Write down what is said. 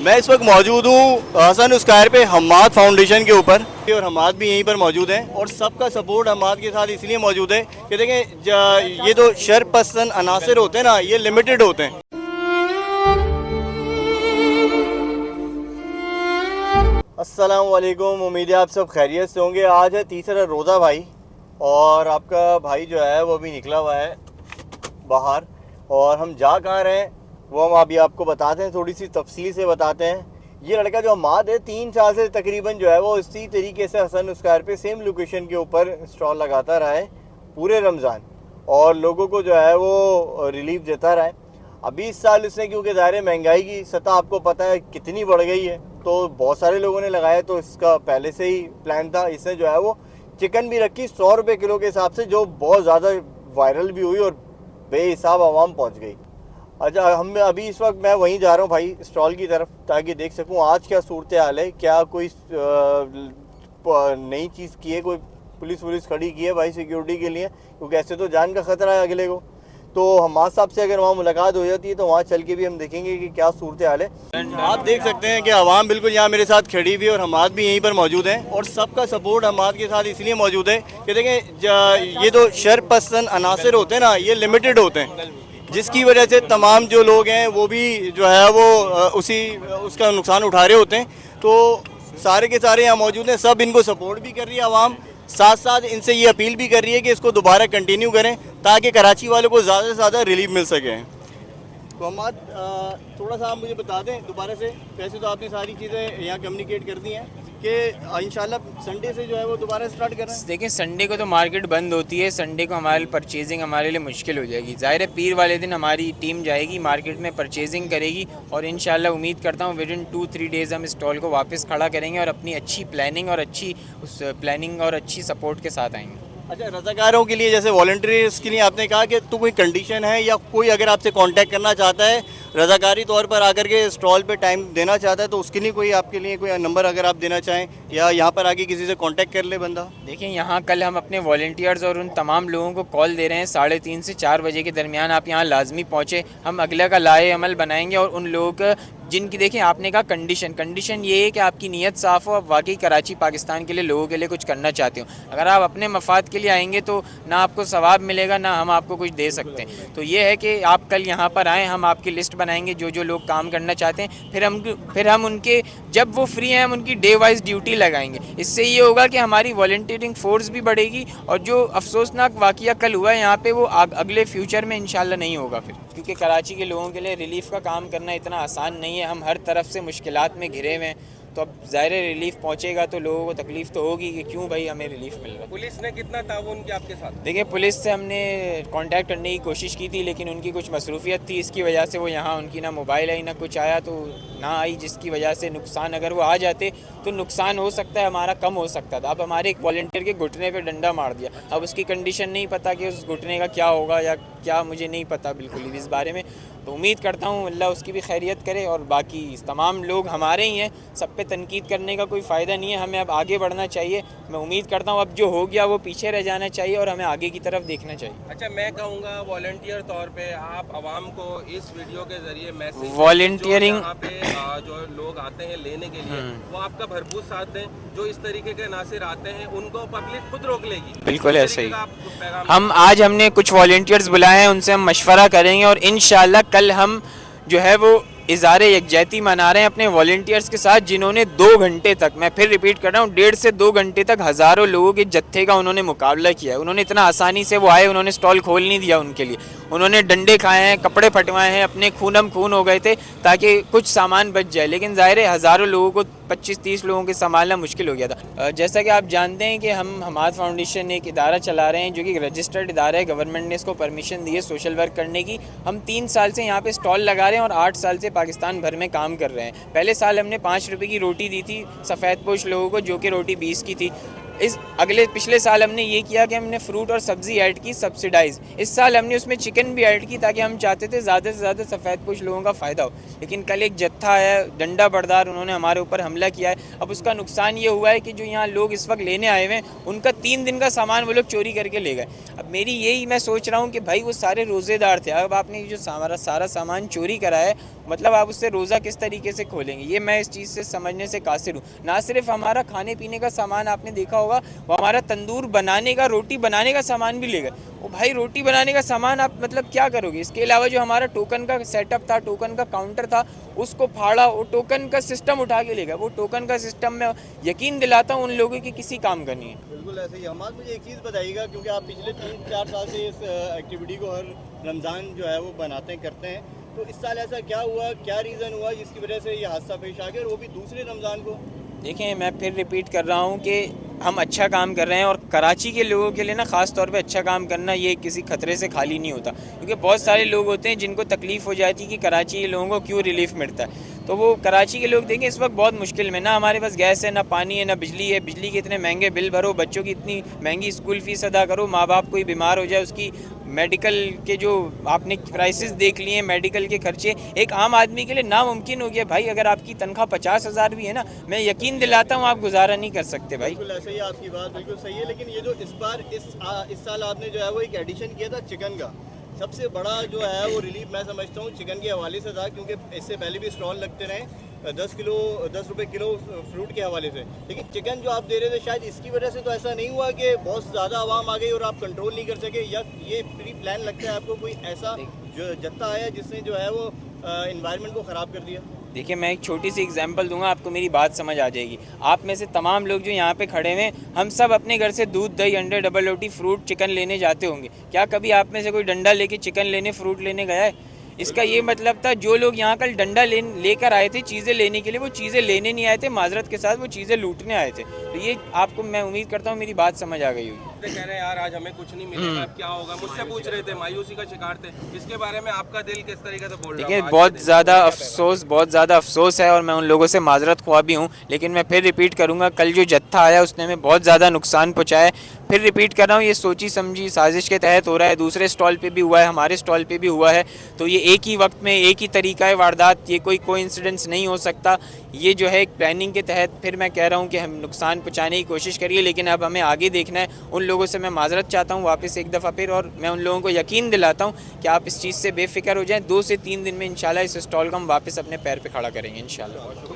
मैं इस वक्त मौजूद हूँ हसन स्क्वायर पे हम्माद फाउंडेशन के ऊपर और हम्माद भी यहीं पर मौजूद हैं और सबका सपोर्ट हम्माद के साथ इसलिए मौजूद है कि देखें ये जो शर पसंद अनासर होते हैं ना, ये लिमिटेड होते हैं। अस्सलाम वालेकुम, उम्मीद है आप सब खैरियत से होंगे। आज है तीसरा रोज़ा भाई और आपका भाई जो है वो भी निकला हुआ है बाहर और हम जा कहाँ रहे हैं वो हम अभी आपको बताते हैं, थोड़ी सी तफसील से बताते हैं। ये लड़का जो हम्माद है 3 साल से तकरीबन जो है वो इसी तरीके से हसन स्क्वायर पे सेम लोकेशन के ऊपर स्टॉल लगाता रहा है पूरे रमज़ान और लोगों को जो है वो रिलीफ देता रहा है। अभी इस साल इसने क्योंकि ज़ाहिर महंगाई की सतह आपको पता है कितनी बढ़ गई है, तो बहुत सारे लोगों ने लगाया, तो इसका पहले से ही प्लान था। इसने जो है वो चिकन भी रखी 100 रुपये किलो के हिसाब से, जो बहुत ज़्यादा वायरल भी हुई और बेहिसाब आवाम पहुँच गई। अच्छा, हम अभी इस वक्त मैं वहीं जा रहा हूँ भाई स्टॉल की तरफ, ताकि देख सकूँ आज क्या सूरत हाल है, क्या कोई नई चीज़ की है, कोई पुलिस खड़ी की है भाई सिक्योरिटी के लिए, क्योंकि ऐसे तो जान का ख़तरा है अगले को। तो हम्माद साहब से अगर वहाँ मुलाकात हो जाती है तो वहाँ चल के भी हम देखेंगे कि क्या सूरत हाल है। आप देख सकते हैं कि आवाम बिल्कुल यहाँ मेरे साथ खड़ी हुई है और हम्माद भी यहीं पर मौजूद हैं और सबका सपोर्ट हम्माद के साथ इसलिए मौजूद है कि देखें ये जो शर पसंद अनासर होते हैं ना, ये लिमिटेड होते हैं, जिसकी वजह से तमाम जो लोग हैं वो भी जो है वो उसका नुकसान उठा रहे होते हैं। तो सारे के सारे यहाँ मौजूद हैं, सब इनको सपोर्ट भी कर रही है आवाम, साथ साथ इनसे ये अपील भी कर रही है कि इसको दोबारा कंटिन्यू करें ताकि कराची वालों को ज़्यादा से ज़्यादा रिलीफ मिल सके। तो हम्माद थोड़ा सा आप मुझे बता दें दोबारा से, वैसे तो आपने सारी चीज़ें यहाँ कम्युनिकेट कर दी हैं कि इंशाल्लाह संडे से जो है वो दोबारा स्टार्ट कर रहे हैं। देखिए, संडे को तो मार्केट बंद होती है, संडे को हमारी परचेजिंग हमारे लिए मुश्किल हो जाएगी। ज़ाहिर है पीर वाले दिन हमारी टीम जाएगी मार्केट में, परचेजिंग करेगी और इंशाल्लाह उम्मीद करता हूँ विदिन 2-3 डेज़ हम स्टॉल को वापस खड़ा करेंगे और अपनी अच्छी प्लानिंग और अच्छी सपोर्ट के साथ आएंगे। अच्छा, रज़ाकारों के लिए जैसे वॉलंटियर्स के लिए आपने कहा कि तो कोई कंडीशन है या कोई अगर आपसे कांटेक्ट करना चाहता है रज़ाकारी तौर पर आकर के स्टॉल पे टाइम देना चाहता है तो उसके लिए कोई आपके लिए कोई नंबर अगर आप देना चाहें या यहाँ पर आके किसी से कांटेक्ट कर ले बंदा? देखिए, यहाँ कल हम अपने वॉलंटियर्स और उन तमाम लोगों को कॉल दे रहे हैं 3:30 से 4 बजे के दरमियान आप यहाँ लाजमी पहुँचे। हम अगला का लाए अमल बनाएंगे और उन लोगों का जिनकी देखिए आपने कहा कंडीशन ये है कि आपकी नीयत साफ़ हो, आप वाकई कराची पाकिस्तान के लिए लोगों के लिए कुछ करना चाहते हो। अगर आप अपने मफाद के लिए आएंगे तो ना आपको सवाब मिलेगा ना हम आपको कुछ दे सकते हैं। तो ये है कि आप कल यहाँ पर आएँ, हम आपकी लिस्ट बनाएंगे जो लोग काम करना चाहते हैं, फिर हम उनके जब वो फ्री हैं हम उनकी डे वाइज ड्यूटी लगाएंगे। इससे ये होगा कि हमारी वॉलंटियरिंग फोर्स भी बढ़ेगी और जो अफसोसनाक वाक़या कल हुआ है यहाँ पे वो अगले फ्यूचर में इंशाल्लाह नहीं होगा फिर, क्योंकि कराची के लोगों के लिए रिलीफ का काम करना इतना आसान नहीं है। हम हर तरफ से मुश्किलात में घिरे हुए हैं, तो अब ज़ाहिर रिलीफ पहुंचेगा तो लोगों को तकलीफ़ तो होगी कि क्यों भाई हमें रिलीफ मिल रहा है। पुलिस ने कितना ताउन किया आपके साथ? देखिए, पुलिस से हमने कांटेक्ट करने की कोशिश की थी लेकिन उनकी कुछ मसरूफियत थी, इसकी वजह से वो यहाँ उनकी ना मोबाइल आई ना कुछ आया, तो ना आई, जिसकी वजह से नुकसान, अगर वो आ जाते तो नुकसान हो सकता है हमारा कम हो सकता था। अब हमारे एक वॉलंटियर के घुटने पर डंडा मार दिया, अब उसकी कंडीशन नहीं पता कि उस घुटने का क्या होगा या क्या, मुझे नहीं पता बिल्कुल भी इस बारे में। तो उम्मीद करता हूँ अल्लाह उसकी भी खैरियत करे और बाकी तमाम लोग हमारे ही हैं, सब पे तनकीद करने का कोई फ़ायदा नहीं है, हमें अब आगे बढ़ना चाहिए। मैं उम्मीद करता हूँ अब जो हो गया वो पीछे रह जाना चाहिए और हमें आगे की तरफ देखना चाहिए। अच्छा, मैं कहूँगा वॉलंटियर तौर पे आप आवाम को इस वीडियो के ज़रिए मैसेज, वॉलंटियरिंग यहाँ पे जो लोग आते हैं लेने के लिए वो आपका भरपूर साथ दें, जो इस तरीके के नासिर आते हैं उनको पब्लिक खुद रोक लेगी। बिल्कुल ऐसे ही हमने कुछ वॉलंटियर्स बुलाए हैं, उनसे हम मशवरा करेंगे और इंशाल्लाह कल हम जो है वो इज़ारे यकजहती मना रहे हैं अपने वॉलंटियर्स के साथ, जिन्होंने 2 घंटे तक, मैं फिर रिपीट कर रहा हूँ, 1.5 से 2 घंटे तक हज़ारों लोगों के जत्थे का उन्होंने मुकाबला किया है। उन्होंने इतना आसानी से वो आए, उन्होंने स्टॉल खोल नहीं दिया उनके लिए, उन्होंने डंडे खाए हैं, कपड़े फटवाए हैं, अपने खूनम खून हो गए थे ताकि कुछ सामान बच जाए, लेकिन ज़ाहिर है हज़ारों लोगों को 25-30 लोगों के संभालना मुश्किल हो गया था। जैसा कि आप जानते हैं कि हम हम्माद फाउंडेशन एक इदारा चला रहे हैं जो कि रजिस्टर्ड इदारा है, गवर्नमेंट ने इसको परमिशन दी है सोशल वर्क करने की। हम 3 साल से यहाँ पे स्टॉल लगा रहे हैं और 8 साल से पाकिस्तान भर में काम कर रहे हैं। पहले साल हमने 5 रुपये की रोटी दी थी सफ़ेद पोश लोगों को, जो कि रोटी 20 की थी। इस पिछले साल हमने ये किया कि हमने फ्रूट और सब्ज़ी ऐड की सब्सिडाइज। इस साल हमने उसमें चिकन भी ऐड की ताकि हम चाहते थे ज़्यादा से ज़्यादा सफ़ेदपोश लोगों का फ़ायदा हो। लेकिन कल एक जत्था है डंडा बरदार, उन्होंने हमारे ऊपर हमला किया है। अब उसका नुकसान ये हुआ है कि जो यहाँ लोग इस वक्त लेने आए हुए हैं उनका 3 दिन का सामान वो लोग चोरी करके ले गए। अब मेरी यही मैं सोच रहा हूँ कि भाई वो सारे रोज़ेदार थे, अब आपने जो सारा सामान चोरी करा है, मतलब आप उससे रोज़ा किस तरीके से खोलेंगे, ये मैं इस चीज़ से समझने से कासिर हूँ। ना सिर्फ हमारा खाने पीने का सामान आपने देखा होगा, वो हमारा तंदूर बनाने का, रोटी बनाने का सामान भी ले गए। ओ भाई, रोटी बनाने का सामान आप मतलब क्या करोगे? इसके अलावा जो हमारा टोकन का सेटअप था, टोकन का काउंटर था, उसको फाड़ा, वो टोकन का सिस्टम उठा के ले गया। वो टोकन का सिस्टम में यकीन दिलाता हूँ उन लोगों की किसी काम का नहीं है। बिल्कुल ऐसे ही। हमाद, मुझे एक चीज़ बताइएगा, क्योंकि आप पिछले 3-4 साल से इस एक्टिविटी को हर रमज़ान जो है वो बनाते हैं, करते हैं, तो इस साल ऐसा क्या हुआ, क्या रीज़न हुआ जिसकी वजह से ये हादसा पेश आ गया, और वो भी दूसरे रमज़ान को? देखिए, मैं फिर रिपीट कर रहा हूँ कि हम अच्छा काम कर रहे हैं, और कराची के लोगों के लिए ना ख़ास तौर पे अच्छा काम करना ये किसी खतरे से खाली नहीं होता, क्योंकि बहुत सारे लोग होते हैं जिनको तकलीफ़ हो जाती है कि कराची के लोगों को क्यों रिलीफ मिलता है। तो वो कराची के लोग देखें इस वक्त बहुत मुश्किल में, ना हमारे पास गैस है, ना पानी है, ना बिजली है। बिजली के इतने महंगे बिल भरो, बच्चों की इतनी महंगी स्कूल फ़ीस अदा करो, माँ बाप कोई बीमार हो जाए उसकी मेडिकल के जो आपने प्राइसेस देख लिए हैं, मेडिकल के खर्चे एक आम आदमी के लिए नामुमकिन हो गया। भाई, अगर आपकी तनख्वाह 50,000 भी है ना, मैं यकीन दिलाता हूँ आप गुजारा नहीं कर सकते भाई। बिल्कुल ऐसे ही, आपकी बात बिल्कुल सही है। लेकिन ये जो इस साल आपने जो है वो एक एडिशन किया था चिकन का, सबसे बड़ा जो है वो रिलीफ मैं समझता हूँ चिकन के हवाले से था, क्योंकि इससे पहले भी स्टॉल लगते रहे 10 रुपए किलो फ्रूट के हवाले से। लेकिन चिकन जो आप दे रहे थे, शायद इसकी वजह से तो ऐसा नहीं हुआ कि बहुत ज़्यादा आवाम आ गई और आप कंट्रोल नहीं कर सके, या ये प्री प्लान लगता है आपको, कोई ऐसा जो जत्था आया जिसने जो है वो एनवायरनमेंट को ख़राब कर दिया? देखिए, मैं एक छोटी सी एग्जांपल दूंगा, आपको मेरी बात समझ आ जाएगी। आप में से तमाम लोग जो यहाँ पे खड़े हैं, हम सब अपने घर से दूध, दही, अंडे, डबल रोटी, फ्रूट, चिकन लेने जाते होंगे। क्या कभी आप में से कोई डंडा लेके चिकन लेने, फ्रूट लेने गया है? इसका ये मतलब था जो लोग यहाँ कल डंडा लेकर आए थे चीज़ें लेने के लिए, वो चीज़ें लेने नहीं आए थे, माजरत के साथ वो चीज़ें लूटने आए थे। तो ये आपको मैं उम्मीद करता हूँ मेरी बात समझ आ गई होगी। कह रहे हैं यार आज हमें कुछ नहीं मिलेगा, क्या होगा, मुझसे पूछ रहे थे, मायूसी का शिकार थे, इसके बारे में आपका दिल किस तरीके से बोल रहा है? देखिए, बहुत ज़्यादा अफसोस है, और मैं उन लोगों से माजरत ख्वाह भी हूँ। लेकिन मैं फिर रिपीट करूँगा, कल जो जत्था आया उसने हमें बहुत ज़्यादा नुकसान पहुँचाया है। फिर रिपीट कर रहा हूँ, ये सोची समझी साजिश के तहत हो रहा है। दूसरे स्टॉल पे भी हुआ है, हमारे स्टॉल पे भी हुआ है। तो ये एक ही वक्त में एक ही तरीका है वारदात, ये कोई कोइंसिडेंस नहीं हो सकता। ये जो है एक प्लानिंग के तहत, फिर मैं कह रहा हूँ कि हम नुकसान पहुँचाने की कोशिश करिए, लेकिन अब हमें आगे देखना है। उन लोगों से मैं माजरत चाहता हूँ वापस एक दफ़ा फिर, और मैं उन लोगों को यकीन दिलाता हूँ कि आप इस चीज़ से बेफिक्र हो जाएँ। 2 से 3 दिन में इंशाल्लाह इस स्टॉल को हम वापस अपने पैर पर खड़ा करेंगे इंशाल्लाह।